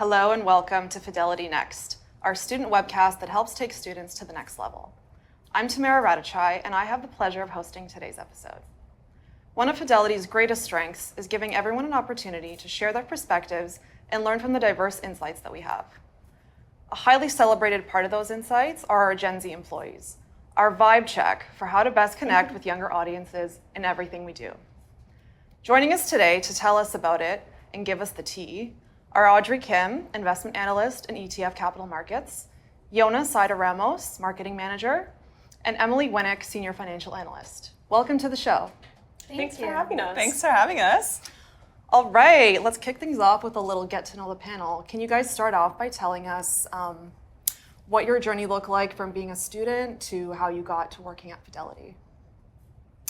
Hello and welcome to FidelityNext, our student webcast that helps take students to the next level. I'm Tamara Radachai, and I have the pleasure of hosting today's episode. One of Fidelity's greatest strengths is giving everyone an opportunity to share their perspectives and learn from the diverse insights that we have. A highly celebrated part of those insights are our GenZ employees, our vibe check for how to best connect with younger audiences in everything we do. Joining us today to tell us about it and give us the tea are Audrey Kim, Investment Analyst in ETF Capital Markets, Iona Seider-Ramos, Marketing Manager, and Emily Winick, Senior Financial Analyst. Welcome to the show. Thanks for having us. Thanks for having us. All right, let's kick things off with a little get to know the panel. Can you guys start off by telling us what your journey looked like from being a student to how you got to working at Fidelity?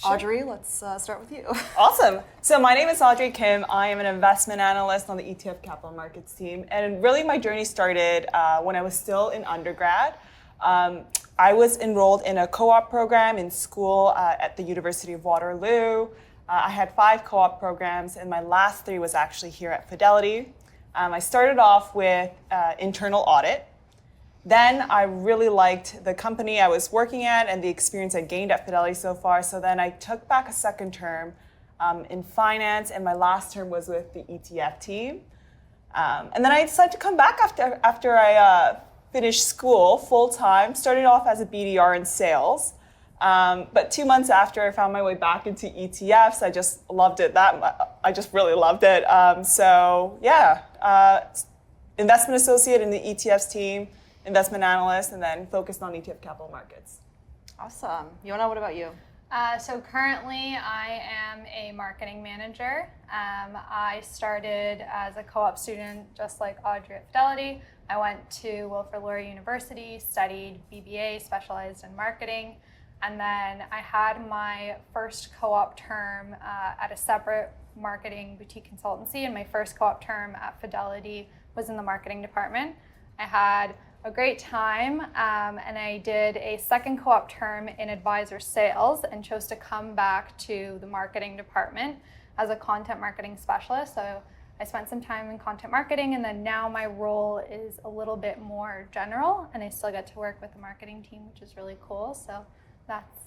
Sure. Audrey, let's start with you. Awesome. So my name is Audrey Kim. I am an investment analyst on the ETF Capital Markets team. And really my journey started when I was still in undergrad. I was enrolled in a co-op program in school at the University of Waterloo. I had 5 co-op programs, and my last 3 was actually here at Fidelity. I started off with internal audit. Then I really liked the company I was working at and the experience I gained at Fidelity so far. So then I took back a second term in finance, and my last term was with the ETF team. And then I decided to come back after I finished school full-time, started off as a BDR in sales. But 2 months after I found my way back into ETFs, I just loved it that much. I just really loved it. Investment associate in the ETFs team, investment analyst, and then focused on ETF capital markets. Awesome. Iona, what about you? So currently I am a marketing manager. I started as a co-op student just like Audrey at Fidelity. I went to Wilfrid Laurier University, studied BBA, specialized in marketing, and then I had my first co-op term at a separate marketing boutique consultancy, and my first co-op term at Fidelity was in the marketing department. I had a great time, and I did a second co-op term in advisor sales and chose to come back to the marketing department as a content marketing specialist. So I spent some time in content marketing, and then now my role is a little bit more general, and I still get to work with the marketing team, which is really cool. So that's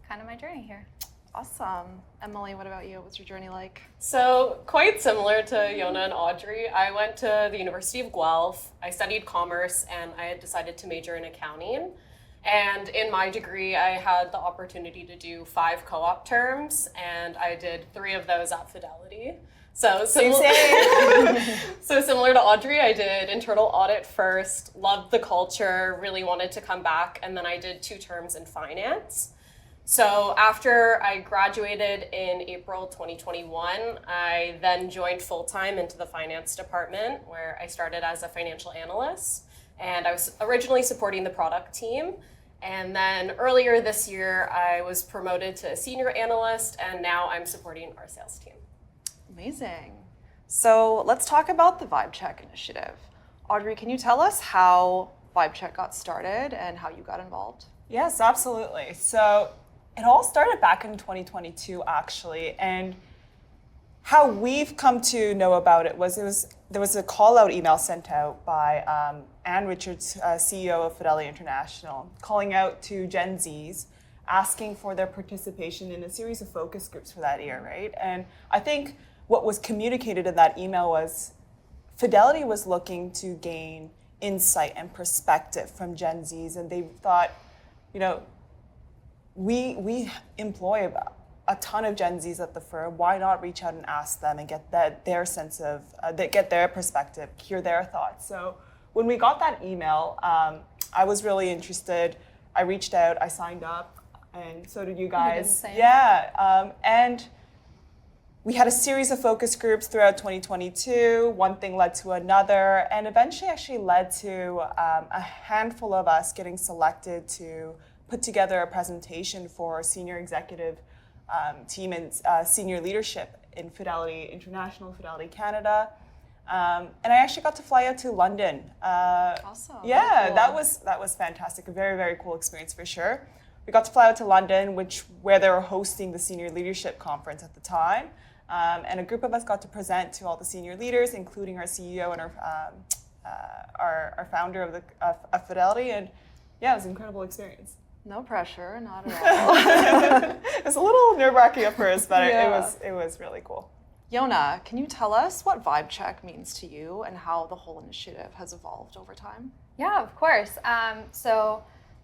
kind of my journey here. Awesome. Emily, what about you? What's your journey like? So quite similar to Iona and Audrey, I went to the University of Guelph. I studied commerce, and I had decided to major in accounting. And in my degree, I had the opportunity to do 5 co-op terms, and I did 3 of those at Fidelity. So similar to Audrey, I did internal audit first, loved the culture, really wanted to come back, and then I did 2 terms in finance. So after I graduated in April 2021, I then joined full-time into the finance department, where I started as a financial analyst, and I was originally supporting the product team. And then earlier this year, I was promoted to a senior analyst, and now I'm supporting our sales team. Amazing. So let's talk about the Vibe Check initiative. Audrey, can you tell us how Vibe Check got started and how you got involved? Yes, absolutely. So it all started back in 2022, actually, and how we've come to know about it was there was a call-out email sent out by Ann Richards, CEO of Fidelity International, calling out to Gen Zs, asking for their participation in a series of focus groups for that year, right? And I think what was communicated in that email was Fidelity was looking to gain insight and perspective from Gen Zs, and they thought, we employ a ton of Gen Zs at the firm. Why not reach out and ask them and get their sense of, get their perspective, hear their thoughts? So when we got that email, I was really interested. I reached out, I signed up, and so did you guys. We did the same. Yeah, and we had a series of focus groups throughout 2022. One thing led to another, and eventually actually led to a handful of us getting selected to put together a presentation for our senior executive team and senior leadership in Fidelity International, Fidelity Canada. And I actually got to fly out to London. Awesome. Yeah, cool. that was fantastic. A very, very cool experience for sure. We got to fly out to London, where they were hosting the senior leadership conference at the time. And a group of us got to present to all the senior leaders, including our CEO and our our founder of Fidelity, and yeah, it was an incredible experience. No pressure, not at all. It was a little nerve-wracking at first, but Yeah. it was really cool. Iona, can you tell us what Vibe Check means to you and how the whole initiative has evolved over time? Yeah, of course. So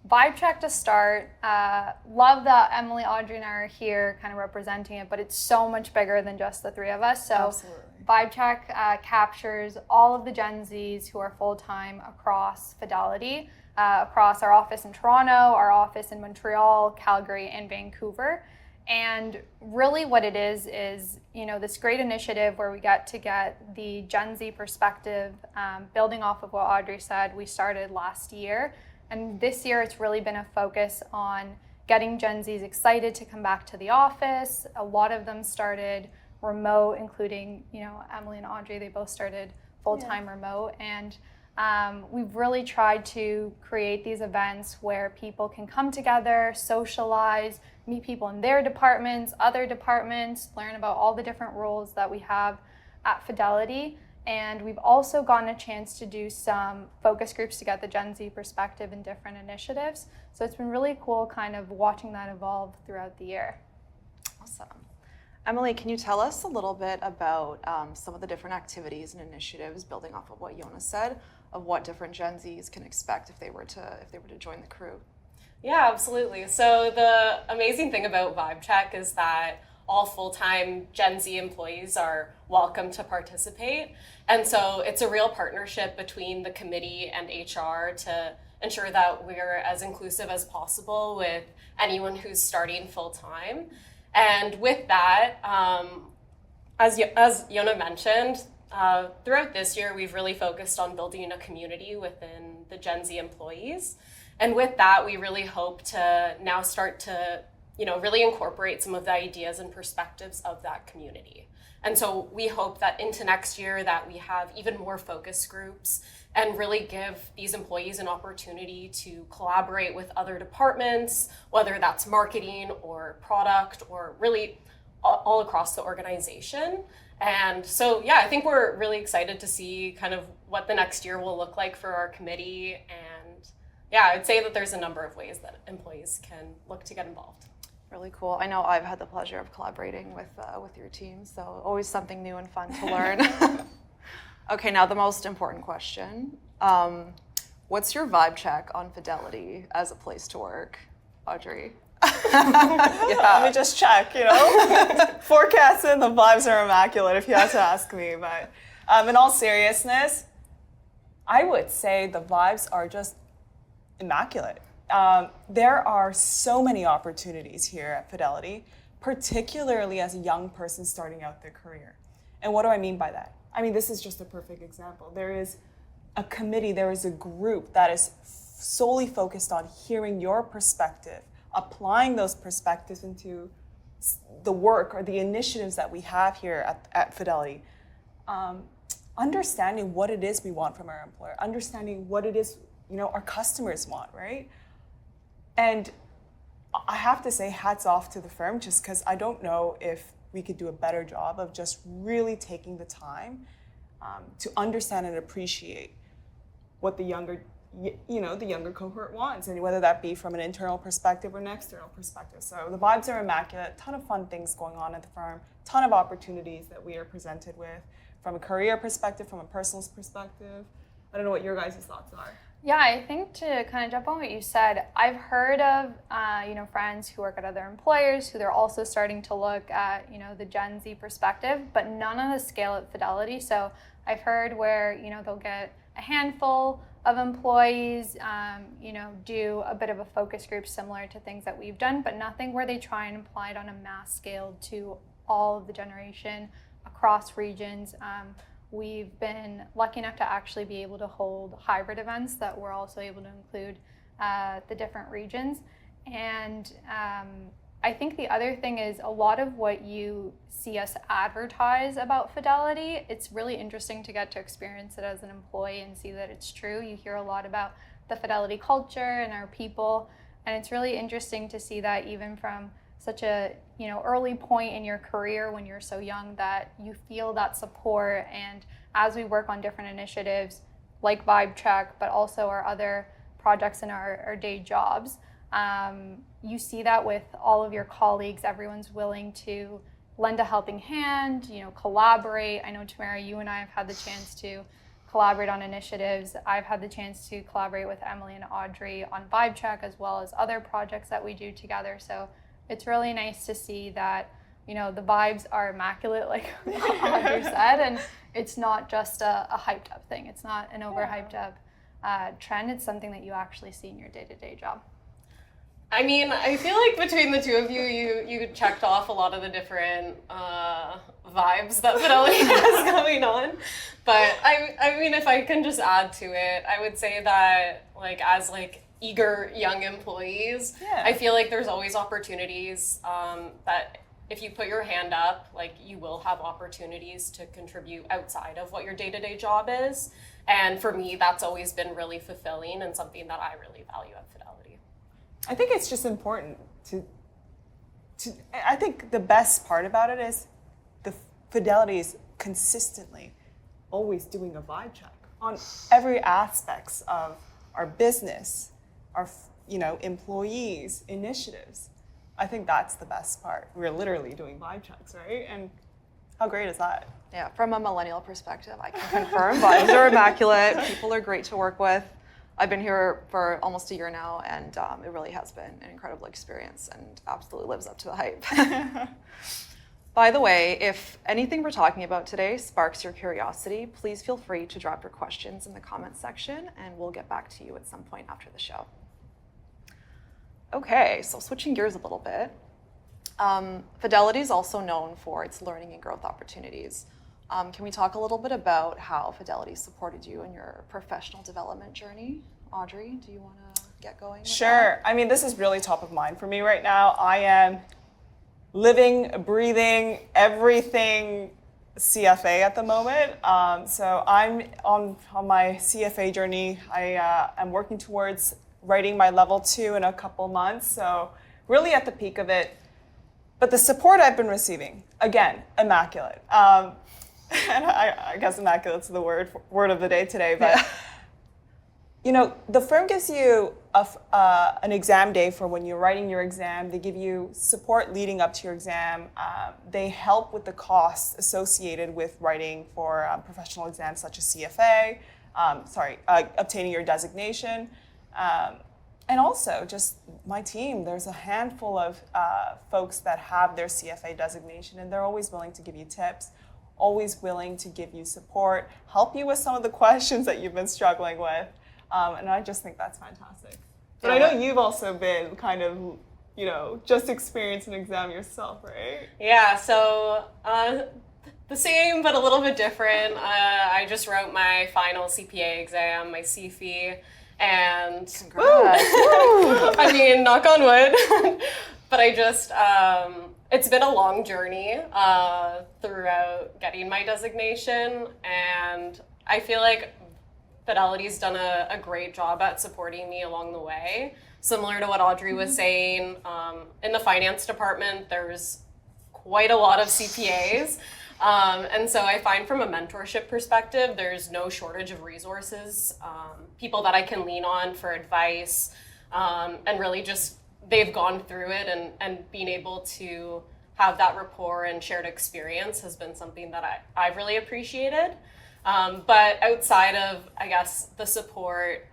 Vibe Check to start. Love that Emily, Audrey, and I are here kind of representing it, but it's so much bigger than just the three of us. So Absolutely. Vibe Check captures all of the Gen Zs who are full-time across Fidelity, across our office in Toronto, our office in Montreal, Calgary, and Vancouver. And really what it is, this great initiative where we get the Gen Z perspective, building off of what Audrey said, we started last year. And this year it's really been a focus on getting Gen Zs excited to come back to the office. A lot of them started remote, including, Emily and Audrey, they both started full-time remote. And we've really tried to create these events where people can come together, socialize, meet people in their departments, other departments, learn about all the different roles that we have at Fidelity. And we've also gotten a chance to do some focus groups to get the Gen Z perspective in different initiatives. So it's been really cool kind of watching that evolve throughout the year. Awesome. Emily, can you tell us a little bit about some of the different activities and initiatives, building off of what Iona said, of what different Gen Zs can expect if they were to join the crew? Yeah, absolutely. So the amazing thing about Vibe Check is that all full-time Gen Z employees are welcome to participate. And so it's a real partnership between the committee and HR to ensure that we're as inclusive as possible with anyone who's starting full-time. And with that, as Iona mentioned, throughout this year, we've really focused on building a community within the Gen Z employees. And with that, we really hope to now start to, really incorporate some of the ideas and perspectives of that community. And so we hope that into next year that we have even more focus groups and really give these employees an opportunity to collaborate with other departments, whether that's marketing or product or really all across the organization. And so, I think we're really excited to see kind of what the next year will look like for our committee. And I'd say that there's a number of ways that employees can look to get involved. Really cool. I know I've had the pleasure of collaborating with your team, so always something new and fun to learn. Okay, now the most important question. What's your vibe check on Fidelity as a place to work, Audrey? Let me just check, Forecasting, the vibes are immaculate if you had to ask me. But in all seriousness, I would say the vibes are just immaculate. There are so many opportunities here at Fidelity, particularly as a young person starting out their career. And what do I mean by that? I mean, this is just a perfect example. There is a committee, there is a group that is solely focused on hearing your perspective, applying those perspectives into the work or the initiatives that we have here at Fidelity. Understanding what it is we want from our employer, understanding what it is our customers want, right? And I have to say hats off to the firm, just because I don't know if we could do a better job of just really taking the time to understand and appreciate what the younger cohort wants, and whether that be from an internal perspective or an external perspective. So the vibes are immaculate, ton of fun things going on at the firm, ton of opportunities that we are presented with from a career perspective, from a personal perspective. I don't know what your guys' thoughts are. Yeah, I think to kind of jump on what you said, I've heard of friends who work at other employers who they're also starting to look at the Gen Z perspective, but none on the scale at Fidelity. So I've heard where they'll get a handful of employees, do a bit of a focus group similar to things that we've done, but nothing where they try and apply it on a mass scale to all of the generation across regions. We've been lucky enough to actually be able to hold hybrid events that we're also able to include the different regions. And I think the other thing is a lot of what you see us advertise about Fidelity, it's really interesting to get to experience it as an employee and see that it's true. You hear a lot about the Fidelity culture and our people, and it's really interesting to see that even from such a early point in your career when you're so young, that you feel that support. And as we work on different initiatives, like Vibe Check, but also our other projects in our day jobs. You see that with all of your colleagues, everyone's willing to lend a helping hand, collaborate. I know, Tamara, you and I have had the chance to collaborate on initiatives. I've had the chance to collaborate with Emily and Audrey on Vibe Check, as well as other projects that we do together. So it's really nice to see that, the vibes are immaculate, like Audrey said, and it's not just a hyped up thing. It's not an overhyped up trend. It's something that you actually see in your day-to-day job. I mean, I feel like between the two of you, you checked off a lot of the different vibes that Fidelity has going on. But I mean, if I can just add to it, I would say that as eager young employees, I feel like there's always opportunities that if you put your hand up, you will have opportunities to contribute outside of what your day-to-day job is. And for me, that's always been really fulfilling and something that I really value at Fidelity. I think it's just important to I think the best part about it is the Fidelity is consistently always doing a vibe check on every aspects of our business, our employees, initiatives. I think that's the best part. We're literally doing vibe checks, right? And how great is that? Yeah, from a millennial perspective, I can confirm vibes are immaculate. People are great to work with. I've been here for almost a year now, and it really has been an incredible experience and absolutely lives up to the hype. By the way, if anything we're talking about today sparks your curiosity, please feel free to drop your questions in the comments section, and we'll get back to you at some point after the show. Okay, so switching gears a little bit. Fidelity is also known for its learning and growth opportunities. Can we talk a little bit about how Fidelity supported you in your professional development journey? Audrey, do you want to get going with Sure. I mean, this is really top of mind for me right now. I am living, breathing, everything CFA at the moment. So I'm on my CFA journey. I am working towards writing my level 2 in a couple months. So really at the peak of it. But the support I've been receiving, again, immaculate. And I guess immaculate's the word of the day today, but the firm gives you an exam day for when you're writing your exam. They give you support leading up to your exam. They help with the costs associated with writing for professional exams such as CFA, obtaining your designation. And also just my team, there's a handful of folks that have their CFA designation, and they're always willing to give you tips, always willing to give you support, help you with some of the questions that you've been struggling with. And I just think that's fantastic. But I know you've also been kind of, just experienced an exam yourself, right? Yeah, so the same but a little bit different. I just wrote my final CPA exam, my CFE, and Congrats. I mean, knock on wood. But I just, it's been a long journey throughout getting my designation, and I feel like Fidelity's done a great job at supporting me along the way. Similar to what Audrey was saying, in the finance department, there's quite a lot of CPAs. And so I find from a mentorship perspective, there's no shortage of resources, people that I can lean on for advice, and really just they've gone through it, and being able to have that rapport and shared experience has been something that I've really appreciated. But outside of, I guess, the support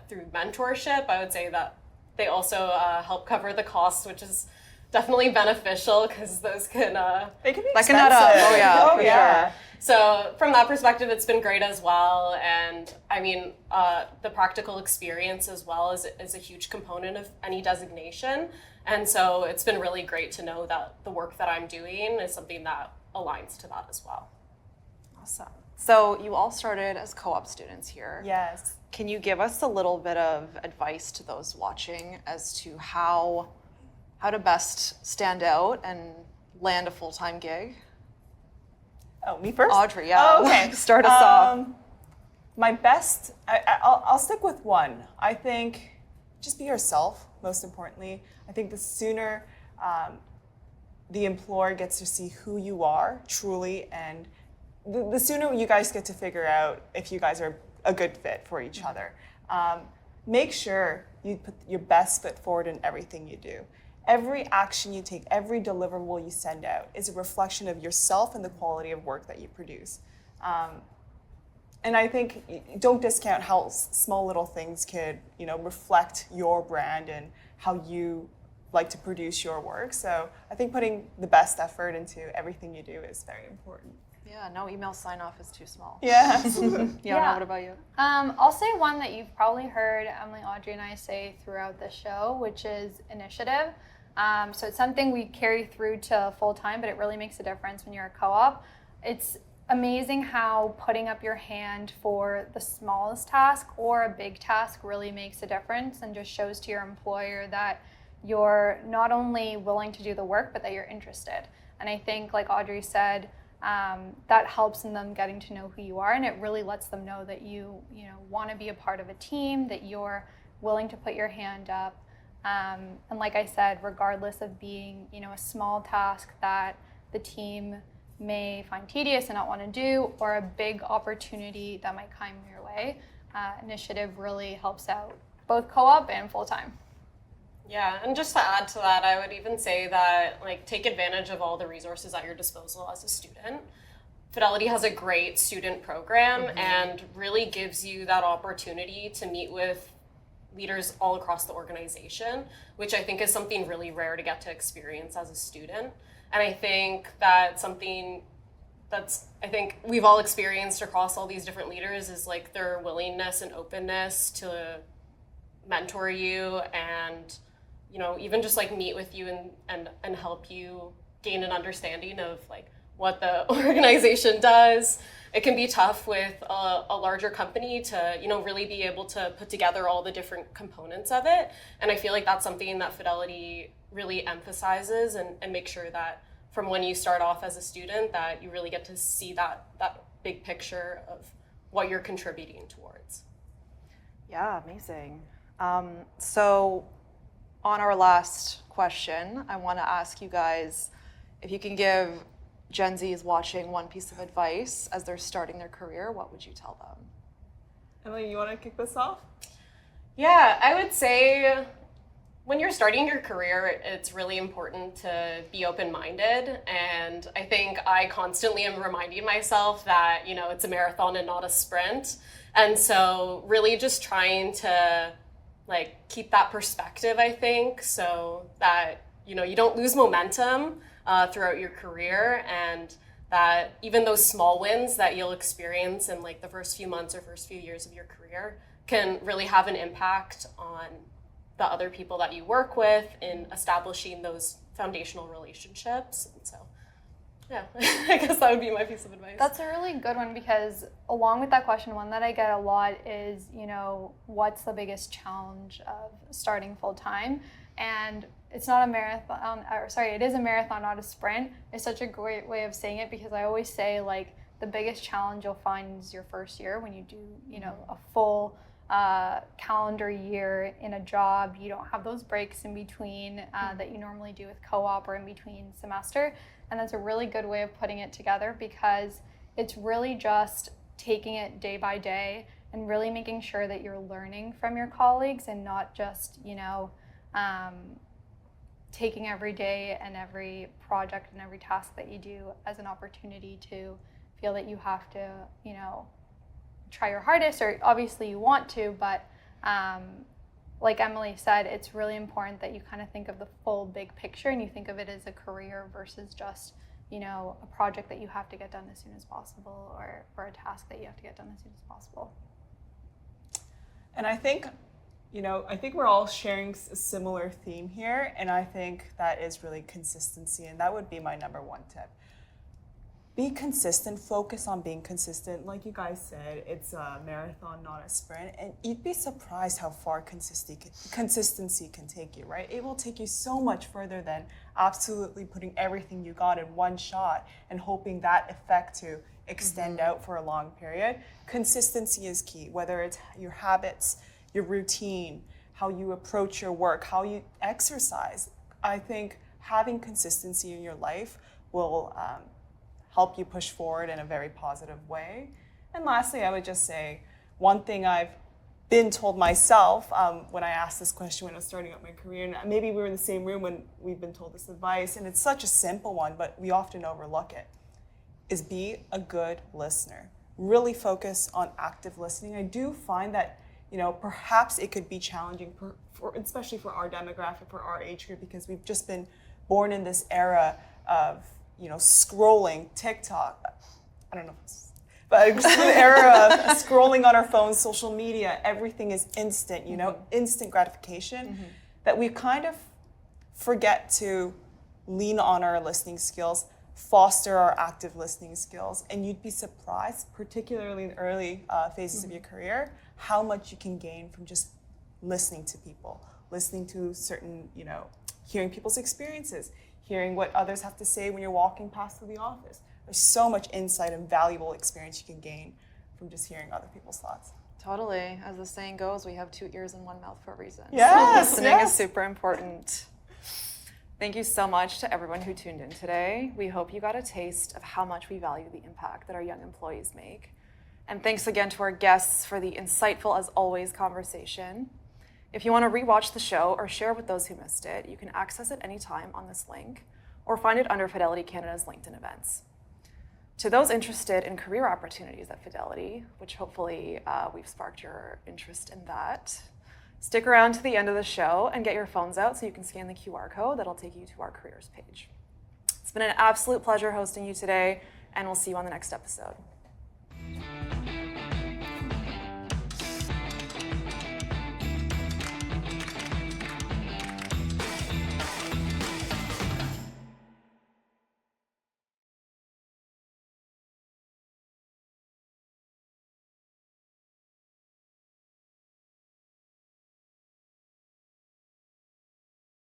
through mentorship, I would say that they also help cover the costs, which is definitely beneficial because those can They can be That expensive. can add up. Oh yeah, for yeah. sure. So from that perspective, it's been great as well. And I mean, the practical experience as well is a huge component of any designation. And so it's been really great to know that the work that I'm doing is something that aligns to that as well. Awesome. So you all started as co-op students here. Yes. Can you give us a little bit of advice to those watching as to how to best stand out and land a full-time gig? Oh, me first? Audrey, yeah. Oh, okay. Start us off. My best, I'll stick with one. I think just be yourself, most importantly. I think the sooner the employer gets to see who you are truly and the sooner you guys get to figure out if you guys are a good fit for each other. Make sure you put your best foot forward in everything you do. Every action you take, every deliverable you send out is a reflection of yourself and the quality of work that you produce. And I think don't discount how small little things could, reflect your brand and how you like to produce your work. So I think putting the best effort into everything you do is very important. Yeah, no email sign off is too small. Yeah. Iona, what about you? I'll say one that you've probably heard Emily, Audrey, and I say throughout the show, which is initiative. So it's something we carry through to full time, but it really makes a difference when you're a co-op. It's amazing how putting up your hand for the smallest task or a big task really makes a difference and just shows to your employer that you're not only willing to do the work, but that you're interested. And I think, like Audrey said, that helps in them getting to know who you are, and it really lets them know that you want to be a part of a team, that you're willing to put your hand up. And like I said, regardless of being, a small task that the team may find tedious and not want to do, or a big opportunity that might come your way, initiative really helps out both co-op and full-time. Yeah, and just to add to that, I would even say that take advantage of all the resources at your disposal as a student. Fidelity has a great student program and really gives you that opportunity to meet with leaders all across the organization, which I think is something really rare to get to experience as a student. And I think that's something I think we've all experienced across all these different leaders is their willingness and openness to mentor you and even just meet with you and help you gain an understanding of what the organization does. It can be tough with a larger company to really be able to put together all the different components of it. And I feel like that's something that Fidelity really emphasizes and make sure that from when you start off as a student that you really get to see that big picture of what you're contributing towards. Yeah, amazing. So on our last question, I want to ask you guys if you can give Gen Zs watching one piece of advice as they're starting their career, what would you tell them? Emily, you want to kick this off? Yeah, I would say when you're starting your career, it's really important to be open-minded. And I think I constantly am reminding myself that, it's a marathon and not a sprint. And so really just trying to keep that perspective, I think, so that, you don't lose momentum throughout your career, and that even those small wins that you'll experience in the first few months or first few years of your career can really have an impact on the other people that you work with in establishing those foundational relationships. And so, yeah, I guess that would be my piece of advice. That's a really good one, because along with that question, one that I get a lot is, what's the biggest challenge of starting full time? And it's not a marathon, it is a marathon, not a sprint. It's such a great way of saying it, because I always say the biggest challenge you'll find is your first year when you do, a full calendar year in a job. You don't have those breaks in between that you normally do with co-op or in between semester. And that's a really good way of putting it together, because it's really just taking it day by day and really making sure that you're learning from your colleagues and not just, taking every day and every project and every task that you do as an opportunity to feel that you have to, try your hardest, or obviously you want to, but like Emily said, it's really important that you kind of think of the full big picture and you think of it as a career versus just, a project that you have to get done as soon as possible, or a task that you have to get done as soon as possible. And I think we're all sharing a similar theme here, and I think that is really consistency, and that would be my number one tip. Be consistent, focus on being consistent. Like you guys said, it's a marathon, not a sprint, and you'd be surprised how far consistency can take you, right? It will take you so much further than absolutely putting everything you got in one shot and hoping that effect to extend out for a long period. Consistency is key, whether it's your habits, your routine, how you approach your work, how you exercise. I think having consistency in your life will help you push forward in a very positive way. And lastly, I would just say one thing I've been told myself when I asked this question when I was starting out my career, and maybe we were in the same room when we've been told this advice, and it's such a simple one, but we often overlook it, is be a good listener. Really focus on active listening. I do find that, perhaps it could be challenging, especially for our demographic, for our age group, because we've just been born in this era of, scrolling TikTok. I don't know if it's, but it's the era of scrolling on our phones, social media, everything is instant, instant gratification, that we kind of forget to lean on our listening skills, foster our active listening skills, and you'd be surprised, particularly in early phases of your career, how much you can gain from just listening to people, listening to certain, hearing people's experiences, hearing what others have to say when you're walking past through the office. There's so much insight and valuable experience you can gain from just hearing other people's thoughts. Totally. As the saying goes, we have 2 ears and 1 mouth for a reason. Yes, So listening is super important. Thank you so much to everyone who tuned in today. We hope you got a taste of how much we value the impact that our young employees make. And thanks again to our guests for the insightful, as always, conversation. If you want to rewatch the show or share with those who missed it, you can access it anytime on this link or find it under Fidelity Canada's LinkedIn events. To those interested in career opportunities at Fidelity, which hopefully we've sparked your interest in that, stick around to the end of the show and get your phones out so you can scan the QR code that'll take you to our careers page. It's been an absolute pleasure hosting you today, and we'll see you on the next episode.